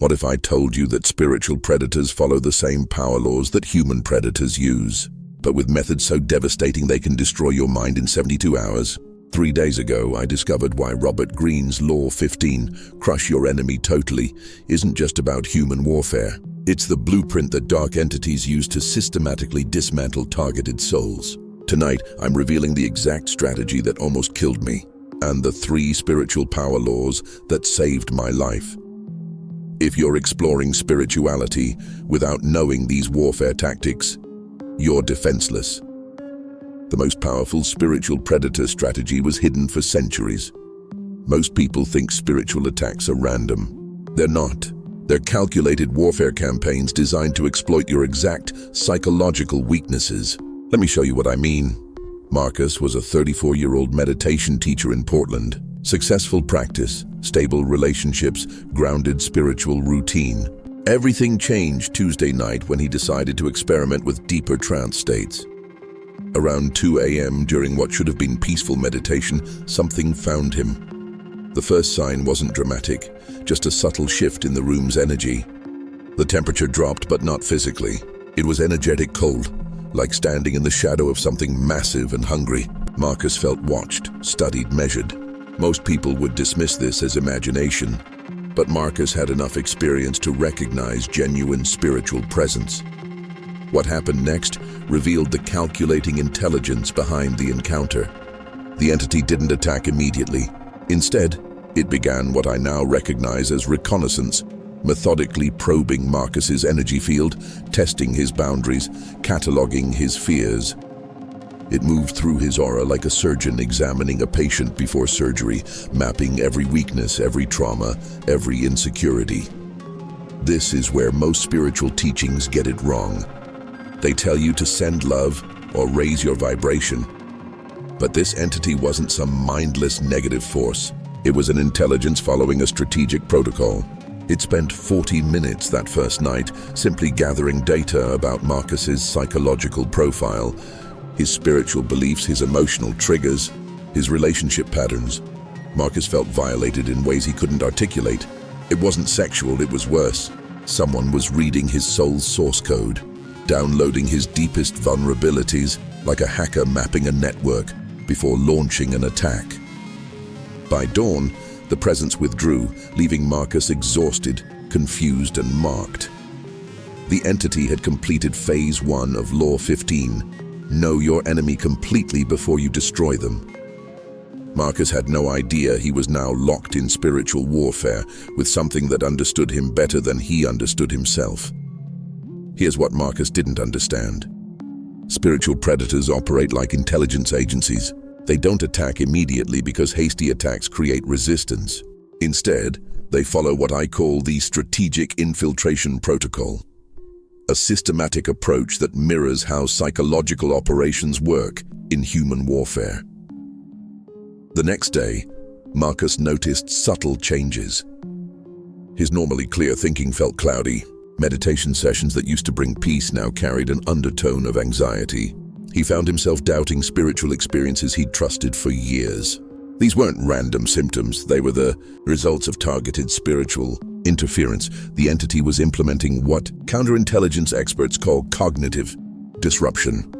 What if I told you that spiritual predators follow the same power laws that human predators use, but with methods so devastating they can destroy your mind in 72 hours? 3 days ago, I discovered why Robert Greene's Law 15, crush your enemy totally, isn't just about human warfare. It's the blueprint that dark entities use to systematically dismantle targeted souls. Tonight, I'm revealing the exact strategy that almost killed me, and the 3 spiritual power laws that saved my life. If you're exploring spirituality without knowing these warfare tactics, you're defenseless. The most powerful spiritual predator strategy was hidden for centuries. Most people think spiritual attacks are random. They're not. They're calculated warfare campaigns designed to exploit your exact psychological weaknesses. Let me show you what I mean. Marcus was a 34-year-old meditation teacher in Portland. Successful practice, stable relationships, grounded spiritual routine. Everything changed Tuesday night when he decided to experiment with deeper trance states. Around 2 a.m. during what should have been peaceful meditation, something found him. The first sign wasn't dramatic, just a subtle shift in the room's energy. The temperature dropped, but not physically. It was energetic cold, like standing in the shadow of something massive and hungry. Marcus felt watched, studied, measured. Most people would dismiss this as imagination, but Marcus had enough experience to recognize genuine spiritual presence. What happened next revealed the calculating intelligence behind the encounter. The entity didn't attack immediately. Instead, it began what I now recognize as reconnaissance, methodically probing Marcus's energy field, testing his boundaries, cataloging his fears. It moved through his aura like a surgeon examining a patient before surgery, mapping every weakness, every trauma, every insecurity. This is where most spiritual teachings get it wrong. They tell you to send love or raise your vibration. But this entity wasn't some mindless negative force. It was an intelligence following a strategic protocol. It spent 40 minutes that first night simply gathering data about Marcus's psychological profile, his spiritual beliefs, his emotional triggers, his relationship patterns. Marcus felt violated in ways he couldn't articulate. It wasn't sexual, it was worse. Someone was reading his soul's source code, downloading his deepest vulnerabilities like a hacker mapping a network before launching an attack. By dawn, the presence withdrew, leaving Marcus exhausted, confused, and marked. The entity had completed Phase 1 of Law 15, know your enemy completely before you destroy them. Marcus had no idea he was now locked in spiritual warfare with something that understood him better than he understood himself. Here's what Marcus didn't understand. Spiritual predators operate like intelligence agencies. They don't attack immediately because hasty attacks create resistance. Instead, they follow what I call the strategic infiltration protocol, a systematic approach that mirrors how psychological operations work in human warfare. The next day, Marcus noticed subtle changes. His normally clear thinking felt cloudy. Meditation sessions that used to bring peace now carried an undertone of anxiety. He found himself doubting spiritual experiences he'd trusted for years. These weren't random symptoms, they were the results of targeted spiritual interference. The entity was implementing what counterintelligence experts call cognitive disruption.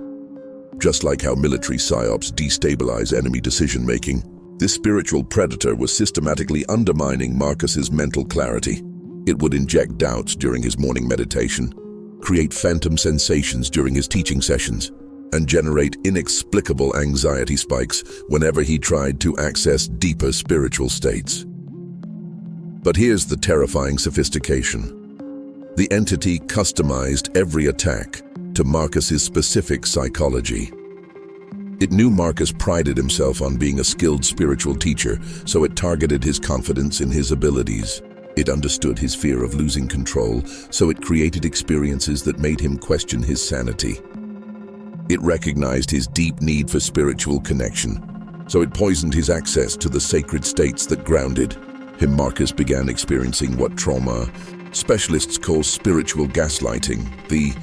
Just like how military psyops destabilize enemy decision-making, this spiritual predator was systematically undermining Marcus's mental clarity. It would inject doubts during his morning meditation, create phantom sensations during his teaching sessions, and generate inexplicable anxiety spikes whenever he tried to access deeper spiritual states. But here's the terrifying sophistication. The entity customized every attack to Marcus's specific psychology. It knew Marcus prided himself on being a skilled spiritual teacher, so it targeted his confidence in his abilities. It understood his fear of losing control, so it created experiences that made him question his sanity. It recognized his deep need for spiritual connection, so it poisoned his access to the sacred states that grounded him. Marcus began experiencing what trauma specialists call spiritual gaslighting. The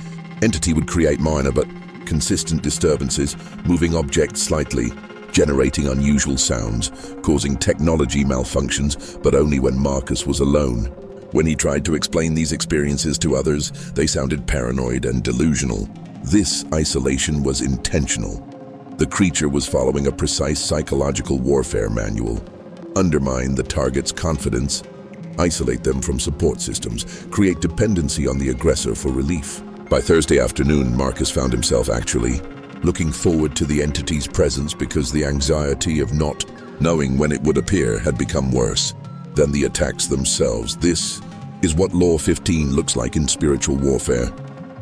entity would create minor but consistent disturbances, moving objects slightly, generating unusual sounds, causing technology malfunctions, but only when Marcus was alone. When he tried to explain these experiences to others, they sounded paranoid and delusional. This isolation was intentional. The creature was following a precise psychological warfare manual. Undermine the target's confidence, isolate them from support systems, create dependency on the aggressor for relief. By Thursday afternoon, Marcus found himself actually looking forward to the entity's presence because the anxiety of not knowing when it would appear had become worse than the attacks themselves. This is what Law 15 looks like in spiritual warfare.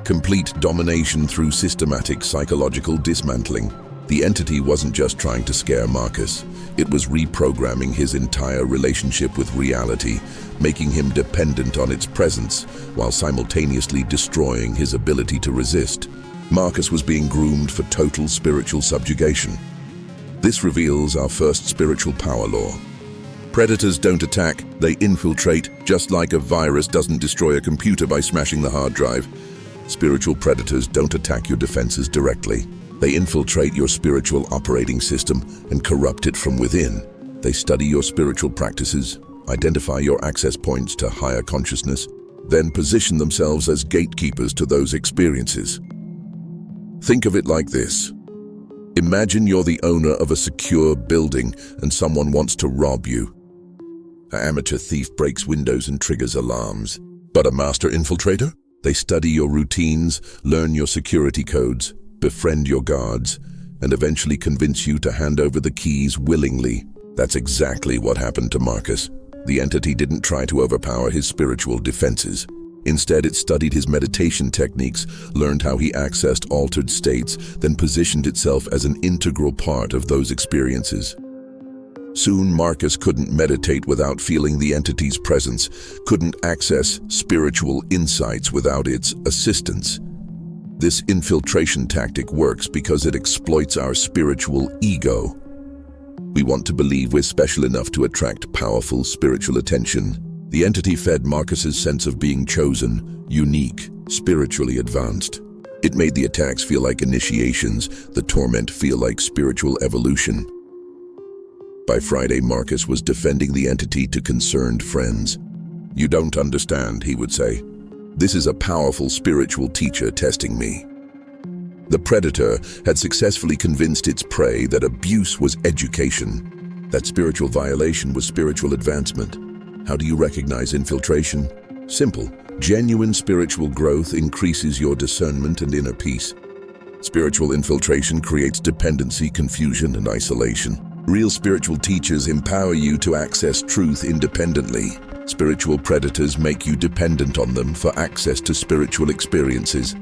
Complete domination through systematic psychological dismantling. The entity wasn't just trying to scare Marcus, it was reprogramming his entire relationship with reality, making him dependent on its presence, while simultaneously destroying his ability to resist. Marcus was being groomed for total spiritual subjugation. This reveals our first spiritual power law. Predators don't attack, they infiltrate, just like a virus doesn't destroy a computer by smashing the hard drive. Spiritual predators don't attack your defenses directly. They infiltrate your spiritual operating system and corrupt it from within. They study your spiritual practices, identify your access points to higher consciousness, then position themselves as gatekeepers to those experiences. Think of it like this. Imagine you're the owner of a secure building and someone wants to rob you. An amateur thief breaks windows and triggers alarms. But a master infiltrator? They study your routines, learn your security codes, befriend your guards, and eventually convince you to hand over the keys willingly. That's exactly what happened to Marcus. The entity didn't try to overpower his spiritual defenses. Instead, it studied his meditation techniques, learned how he accessed altered states, then positioned itself as an integral part of those experiences. Soon, Marcus couldn't meditate without feeling the entity's presence, couldn't access spiritual insights without its assistance. This infiltration tactic works because it exploits our spiritual ego. We want to believe we're special enough to attract powerful spiritual attention. The entity fed Marcus's sense of being chosen, unique, spiritually advanced. It made the attacks feel like initiations, the torment feel like spiritual evolution. By Friday, Marcus was defending the entity to concerned friends. "You don't understand," he would say. "This is a powerful spiritual teacher testing me." The predator had successfully convinced its prey that abuse was education, that spiritual violation was spiritual advancement. How do you recognize infiltration? Simple. Genuine spiritual growth increases your discernment and inner peace. Spiritual infiltration creates dependency, confusion, and isolation. Real spiritual teachers empower you to access truth independently. Spiritual predators make you dependent on them for access to spiritual experiences.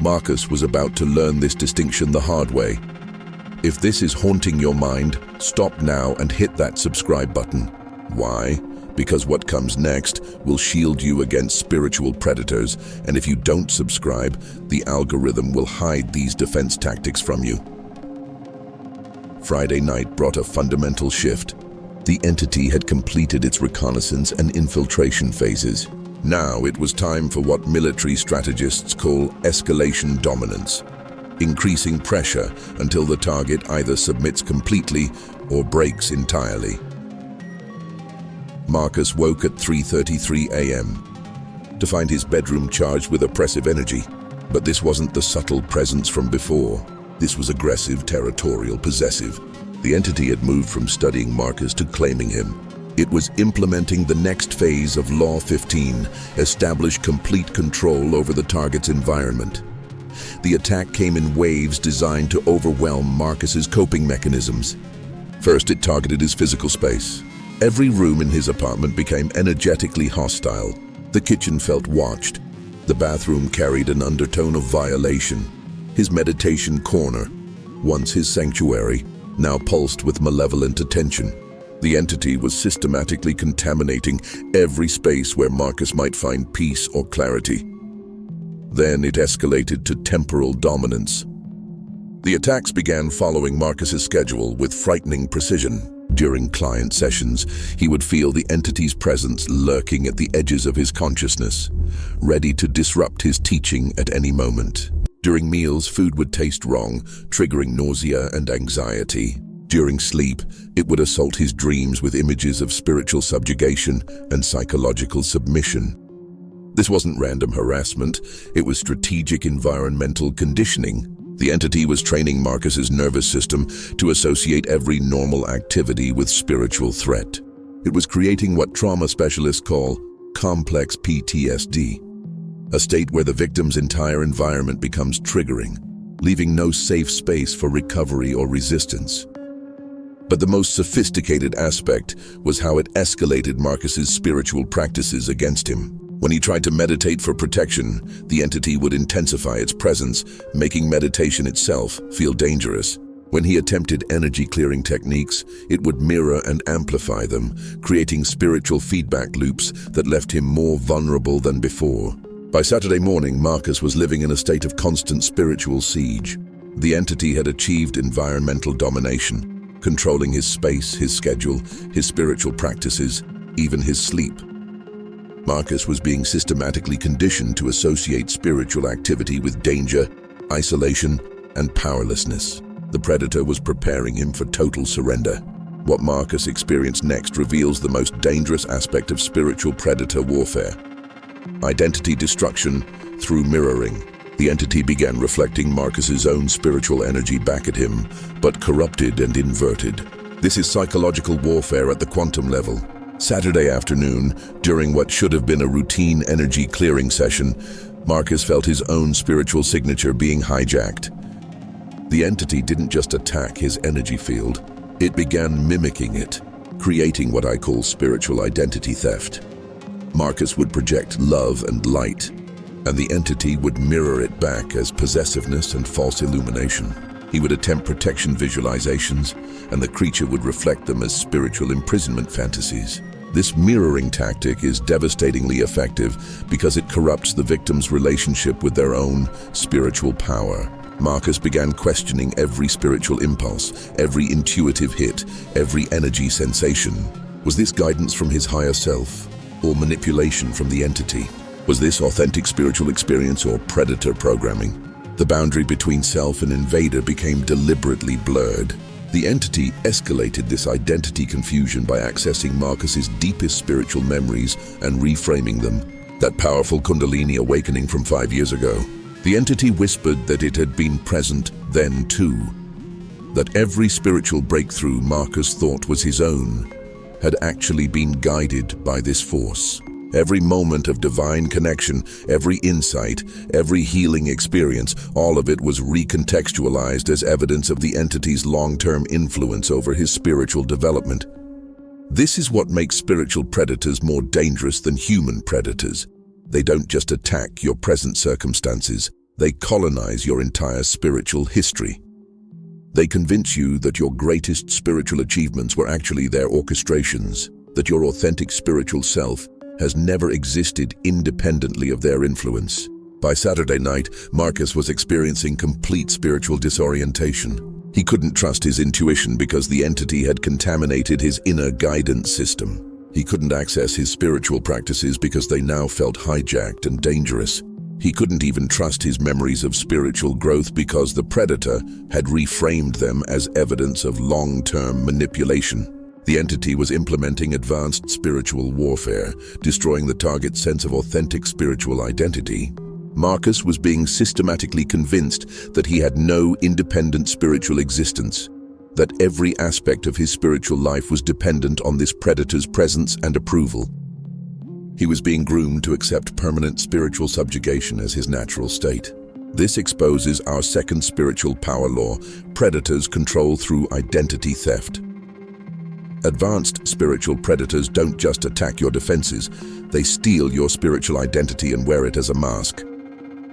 Marcus was about to learn this distinction the hard way. If this is haunting your mind, stop now and hit that subscribe button. Why? Because what comes next will shield you against spiritual predators, and if you don't subscribe, the algorithm will hide these defense tactics from you. Friday night brought a fundamental shift. The entity had completed its reconnaissance and infiltration phases. Now it was time for what military strategists call escalation dominance, increasing pressure until the target either submits completely or breaks entirely. Marcus woke at 3:33 a.m. to find his bedroom charged with oppressive energy. But this wasn't the subtle presence from before. This was aggressive, territorial, possessive. The entity had moved from studying Marcus to claiming him. It was implementing the next phase of Law 15, establish complete control over the target's environment. The attack came in waves designed to overwhelm Marcus's coping mechanisms. First, it targeted his physical space. Every room in his apartment became energetically hostile. The kitchen felt watched. The bathroom carried an undertone of violation. His meditation corner, once his sanctuary, now pulsed with malevolent attention. The entity was systematically contaminating every space where Marcus might find peace or clarity. Then it escalated to temporal dominance. The attacks began following Marcus's schedule with frightening precision. During client sessions, he would feel the entity's presence lurking at the edges of his consciousness, ready to disrupt his teaching at any moment. During meals, food would taste wrong, triggering nausea and anxiety. During sleep, it would assault his dreams with images of spiritual subjugation and psychological submission. This wasn't random harassment, it was strategic environmental conditioning. The entity was training Marcus's nervous system to associate every normal activity with spiritual threat. It was creating what trauma specialists call complex PTSD, a state where the victim's entire environment becomes triggering, leaving no safe space for recovery or resistance. But the most sophisticated aspect was how it escalated Marcus's spiritual practices against him. When he tried to meditate for protection, the entity would intensify its presence, making meditation itself feel dangerous. When he attempted energy-clearing techniques, it would mirror and amplify them, creating spiritual feedback loops that left him more vulnerable than before. By Saturday morning, Marcus was living in a state of constant spiritual siege. The entity had achieved environmental domination, controlling his space, his schedule, his spiritual practices, even his sleep. Marcus was being systematically conditioned to associate spiritual activity with danger, isolation, and powerlessness. The predator was preparing him for total surrender. What Marcus experienced next reveals the most dangerous aspect of spiritual predator warfare: identity destruction through mirroring. The entity began reflecting Marcus's own spiritual energy back at him, but corrupted and inverted. This is psychological warfare at the quantum level. Saturday afternoon, during what should have been a routine energy clearing session, Marcus felt his own spiritual signature being hijacked. The entity didn't just attack his energy field, it began mimicking it, creating what I call spiritual identity theft. Marcus would project love and light, and the entity would mirror it back as possessiveness and false illumination. He would attempt protection visualizations, and the creature would reflect them as spiritual imprisonment fantasies. This mirroring tactic is devastatingly effective because it corrupts the victim's relationship with their own spiritual power. Marcus began questioning every spiritual impulse, every intuitive hit, every energy sensation. Was this guidance from his higher self, or manipulation from the entity? Was this authentic spiritual experience or predator programming? The boundary between self and invader became deliberately blurred. The entity escalated this identity confusion by accessing Marcus's deepest spiritual memories and reframing them. That powerful Kundalini awakening from 5 years ago. The entity whispered that it had been present then too. That every spiritual breakthrough Marcus thought was his own had actually been guided by this force. Every moment of divine connection, every insight, every healing experience, all of it was recontextualized as evidence of the entity's long-term influence over his spiritual development. This is what makes spiritual predators more dangerous than human predators. They don't just attack your present circumstances, they colonize your entire spiritual history. They convince you that your greatest spiritual achievements were actually their orchestrations, that your authentic spiritual self has never existed independently of their influence. By Saturday night, Marcus was experiencing complete spiritual disorientation. He couldn't trust his intuition because the entity had contaminated his inner guidance system. He couldn't access his spiritual practices because they now felt hijacked and dangerous. He couldn't even trust his memories of spiritual growth because the predator had reframed them as evidence of long-term manipulation. The entity was implementing advanced spiritual warfare, destroying the target's sense of authentic spiritual identity. Marcus was being systematically convinced that he had no independent spiritual existence, that every aspect of his spiritual life was dependent on this predator's presence and approval. He was being groomed to accept permanent spiritual subjugation as his natural state. This exposes our second spiritual power law: predators control through identity theft. Advanced spiritual predators don't just attack your defenses, they steal your spiritual identity and wear it as a mask.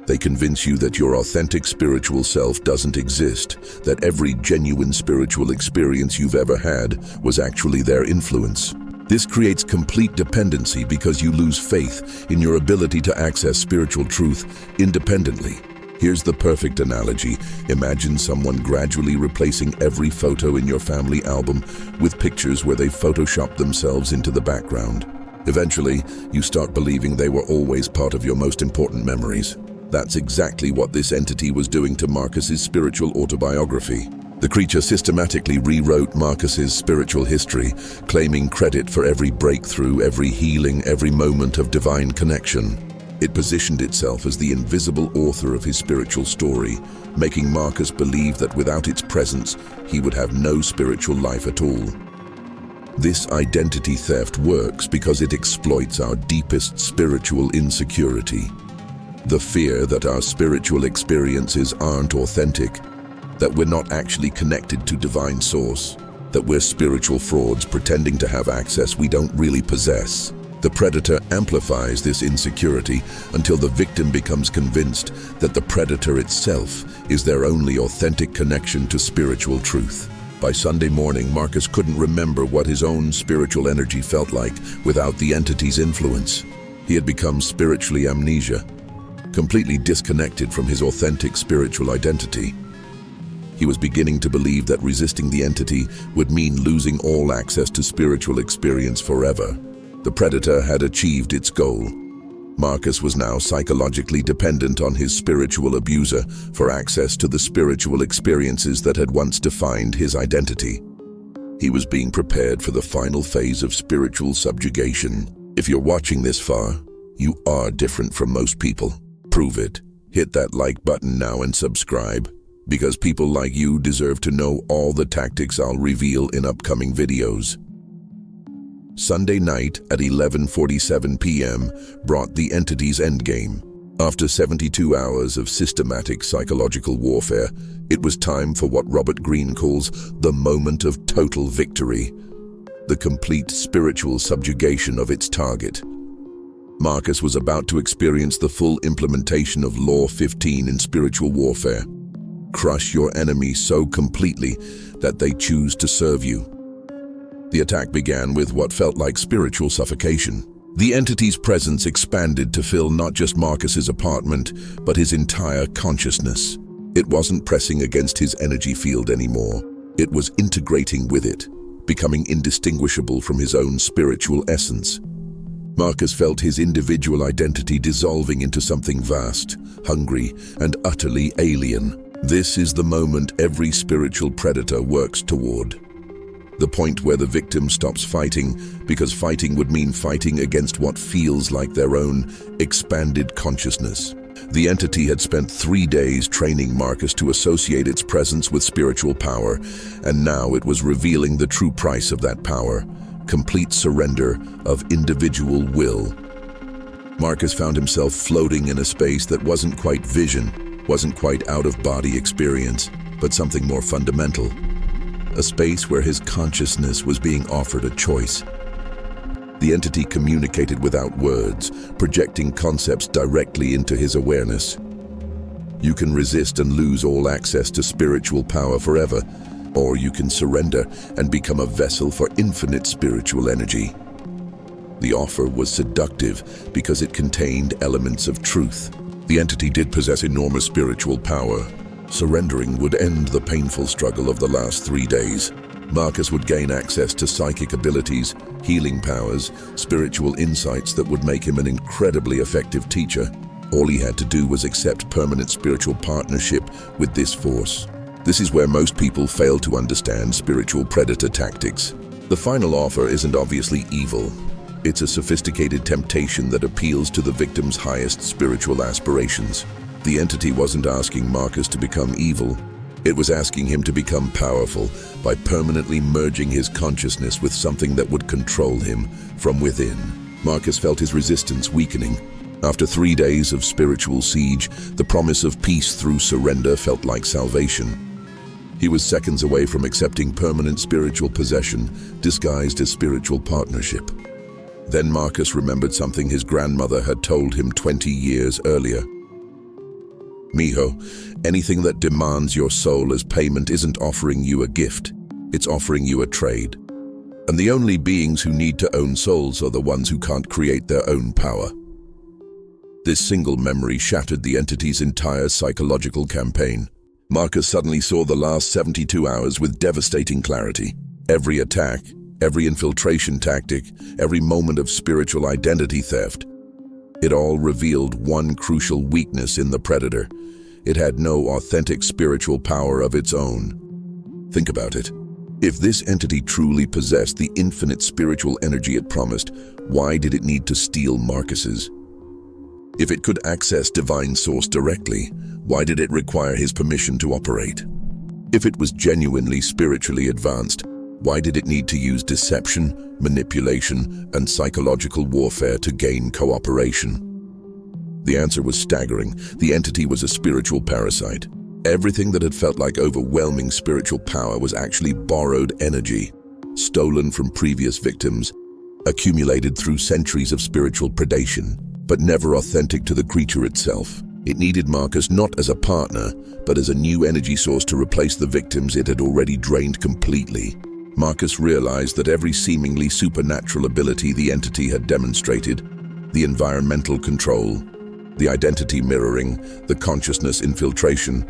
They convince you that your authentic spiritual self doesn't exist, that every genuine spiritual experience you've ever had was actually their influence. This creates complete dependency because you lose faith in your ability to access spiritual truth independently. Here's the perfect analogy. Imagine someone gradually replacing every photo in your family album with pictures where they photoshopped themselves into the background. Eventually, you start believing they were always part of your most important memories. That's exactly what this entity was doing to Marcus's spiritual autobiography. The creature systematically rewrote Marcus's spiritual history, claiming credit for every breakthrough, every healing, every moment of divine connection. It positioned itself as the invisible author of his spiritual story, making Marcus believe that without its presence, he would have no spiritual life at all. This identity theft works because it exploits our deepest spiritual insecurity. The fear that our spiritual experiences aren't authentic, that we're not actually connected to divine source, that we're spiritual frauds pretending to have access we don't really possess. The predator amplifies this insecurity until the victim becomes convinced that the predator itself is their only authentic connection to spiritual truth. By Sunday morning, Marcus couldn't remember what his own spiritual energy felt like without the entity's influence. He had become spiritually amnesia, completely disconnected from his authentic spiritual identity. He was beginning to believe that resisting the entity would mean losing all access to spiritual experience forever. The predator had achieved its goal. Marcus was now psychologically dependent on his spiritual abuser for access to the spiritual experiences that had once defined his identity. He was being prepared for the final phase of spiritual subjugation. If you're watching this far, you are different from most people. Prove it. Hit that like button now and subscribe, because people like you deserve to know all the tactics I'll reveal in upcoming videos. Sunday night at 11:47 p.m. brought the entity's endgame. After 72 hours of systematic psychological warfare, it was time for what Robert Greene calls the moment of total victory, the complete spiritual subjugation of its target. Marcus was about to experience the full implementation of Law 15 in spiritual warfare. Crush your enemy so completely that they choose to serve you. The attack began with what felt like spiritual suffocation. The entity's presence expanded to fill not just Marcus's apartment, but his entire consciousness. It wasn't pressing against his energy field anymore. It was integrating with it, becoming indistinguishable from his own spiritual essence. Marcus felt his individual identity dissolving into something vast, hungry, and utterly alien. This is the moment every spiritual predator works toward. The point where the victim stops fighting, because fighting would mean fighting against what feels like their own expanded consciousness. The entity had spent 3 days training Marcus to associate its presence with spiritual power, and now it was revealing the true price of that power: complete surrender of individual will. Marcus found himself floating in a space that wasn't quite vision, wasn't quite out-of-body experience, but something more fundamental. A space where his consciousness was being offered a choice. The entity communicated without words, projecting concepts directly into his awareness. You can resist and lose all access to spiritual power forever, or you can surrender and become a vessel for infinite spiritual energy. The offer was seductive because it contained elements of truth. The entity did possess enormous spiritual power. Surrendering would end the painful struggle of the last 3 days. Marcus would gain access to psychic abilities, healing powers, spiritual insights that would make him an incredibly effective teacher. All he had to do was accept permanent spiritual partnership with this force. This is where most people fail to understand spiritual predator tactics. The final offer isn't obviously evil. It's a sophisticated temptation that appeals to the victim's highest spiritual aspirations. The entity wasn't asking Marcus to become evil. It was asking him to become powerful by permanently merging his consciousness with something that would control him from within. Marcus felt his resistance weakening. After 3 days of spiritual siege, the promise of peace through surrender felt like salvation. He was seconds away from accepting permanent spiritual possession, disguised as spiritual partnership. Then Marcus remembered something his grandmother had told him 20 years earlier. Mijo, anything that demands your soul as payment isn't offering you a gift, it's offering you a trade. And the only beings who need to own souls are the ones who can't create their own power. This single memory shattered the entity's entire psychological campaign. Marcus suddenly saw the last 72 hours with devastating clarity. Every attack, every infiltration tactic, every moment of spiritual identity theft, it all revealed one crucial weakness in the predator. It had no authentic spiritual power of its own. Think about it. If this entity truly possessed the infinite spiritual energy it promised, why did it need to steal Marcus's? If it could access Divine Source directly, why did it require his permission to operate? If it was genuinely spiritually advanced, why did it need to use deception, manipulation, and psychological warfare to gain cooperation? The answer was staggering. The entity was a spiritual parasite. Everything that had felt like overwhelming spiritual power was actually borrowed energy, stolen from previous victims, accumulated through centuries of spiritual predation, but never authentic to the creature itself. It needed Marcus not as a partner, but as a new energy source to replace the victims it had already drained completely. Marcus realized that every seemingly supernatural ability the entity had demonstrated, the environmental control, the identity mirroring, the consciousness infiltration,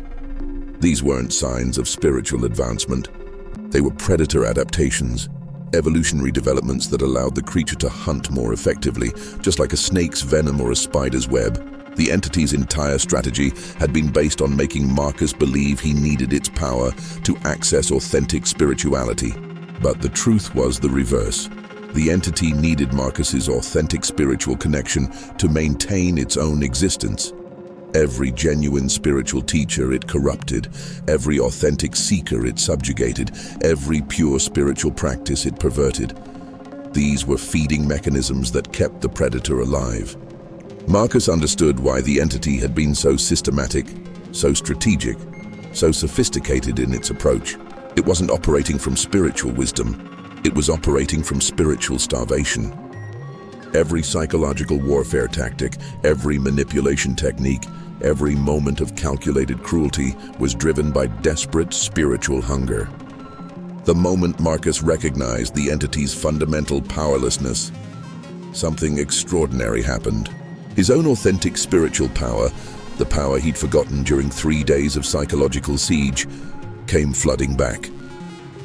these weren't signs of spiritual advancement. They were predator adaptations, evolutionary developments that allowed the creature to hunt more effectively, just like a snake's venom or a spider's web. The entity's entire strategy had been based on making Marcus believe he needed its power to access authentic spirituality. But the truth was the reverse. The entity needed Marcus's authentic spiritual connection to maintain its own existence. Every genuine spiritual teacher it corrupted, every authentic seeker it subjugated, every pure spiritual practice it perverted. These were feeding mechanisms that kept the predator alive. Marcus understood why the entity had been so systematic, so strategic, so sophisticated in its approach. It wasn't operating from spiritual wisdom. It was operating from spiritual starvation. Every psychological warfare tactic, every manipulation technique, every moment of calculated cruelty was driven by desperate spiritual hunger. The moment Marcus recognized the entity's fundamental powerlessness, something extraordinary happened. His own authentic spiritual power, the power he'd forgotten during 3 days of psychological siege, came flooding back.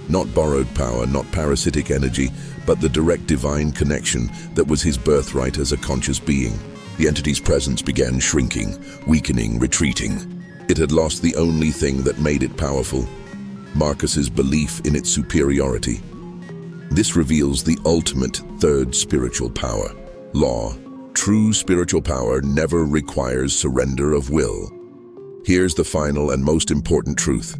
Not borrowed power, not parasitic energy, but the direct divine connection that was his birthright as a conscious being. The entity's presence began shrinking, weakening, retreating. It had lost the only thing that made it powerful, Marcus's belief in its superiority. This reveals the ultimate third spiritual power, law. True spiritual power never requires surrender of will. Here's the final and most important truth.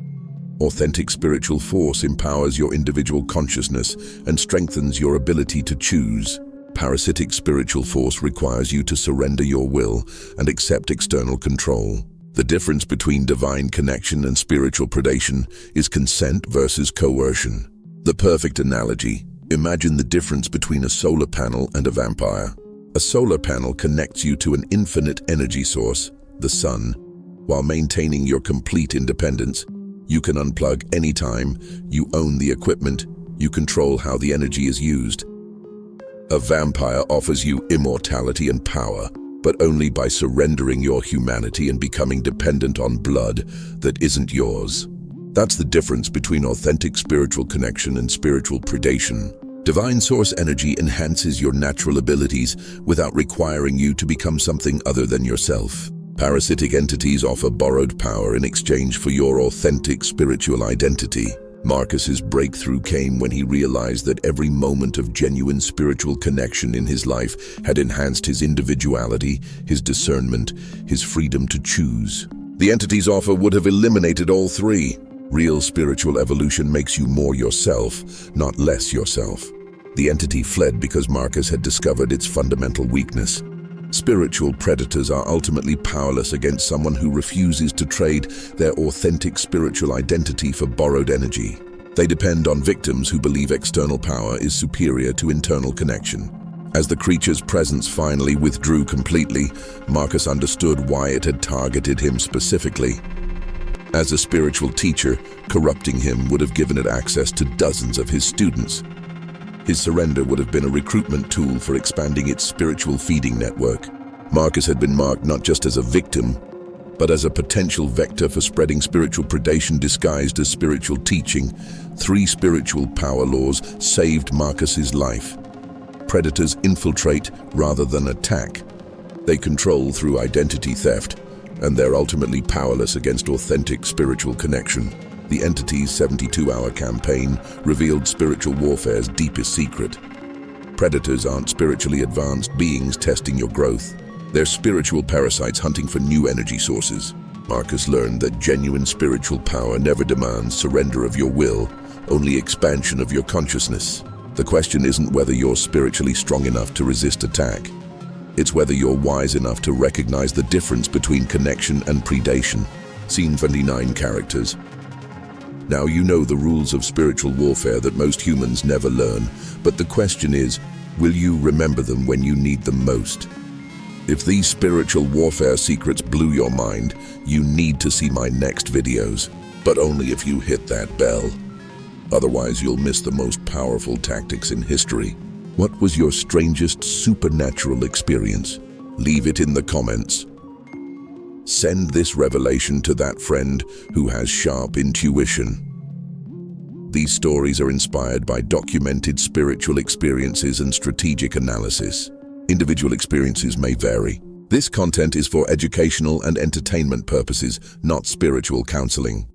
Authentic spiritual force empowers your individual consciousness and strengthens your ability to choose. Parasitic spiritual force requires you to surrender your will and accept external control. The difference between divine connection and spiritual predation is consent versus coercion. The perfect analogy: imagine the difference between a solar panel and a vampire. A solar panel connects you to an infinite energy source, the sun. While maintaining your complete independence, you can unplug anytime, you own the equipment, you control how the energy is used. A vampire offers you immortality and power, but only by surrendering your humanity and becoming dependent on blood that isn't yours. That's the difference between authentic spiritual connection and spiritual predation. Divine source energy enhances your natural abilities without requiring you to become something other than yourself. Parasitic entities offer borrowed power in exchange for your authentic spiritual identity. Marcus's breakthrough came when he realized that every moment of genuine spiritual connection in his life had enhanced his individuality, his discernment, his freedom to choose. The entity's offer would have eliminated all three. Real spiritual evolution makes you more yourself, not less yourself. The entity fled because Marcus had discovered its fundamental weakness. Spiritual predators are ultimately powerless against someone who refuses to trade their authentic spiritual identity for borrowed energy. They depend on victims who believe external power is superior to internal connection. As the creature's presence finally withdrew completely, Marcus understood why it had targeted him specifically. As a spiritual teacher, corrupting him would have given it access to dozens of his students. His surrender would have been a recruitment tool for expanding its spiritual feeding network. Marcus had been marked not just as a victim, but as a potential vector for spreading spiritual predation disguised as spiritual teaching. 3 spiritual power laws saved Marcus's life. Predators infiltrate rather than attack. They control through identity theft, and they're ultimately powerless against authentic spiritual connection. The entity's 72-hour campaign revealed spiritual warfare's deepest secret. Predators aren't spiritually advanced beings testing your growth. They're spiritual parasites hunting for new energy sources. Marcus learned that genuine spiritual power never demands surrender of your will, only expansion of your consciousness. The question isn't whether you're spiritually strong enough to resist attack. It's whether you're wise enough to recognize the difference between connection and predation. Scene 29 characters. Now you know the rules of spiritual warfare that most humans never learn, but the question is, will you remember them when you need them most? If these spiritual warfare secrets blew your mind, you need to see my next videos, but only if you hit that bell. Otherwise, you'll miss the most powerful tactics in history. What was your strangest supernatural experience? Leave it in the comments. Send this revelation to that friend who has sharp intuition. These stories are inspired by documented spiritual experiences and strategic analysis. Individual experiences may vary. This content is for educational and entertainment purposes, not spiritual counseling.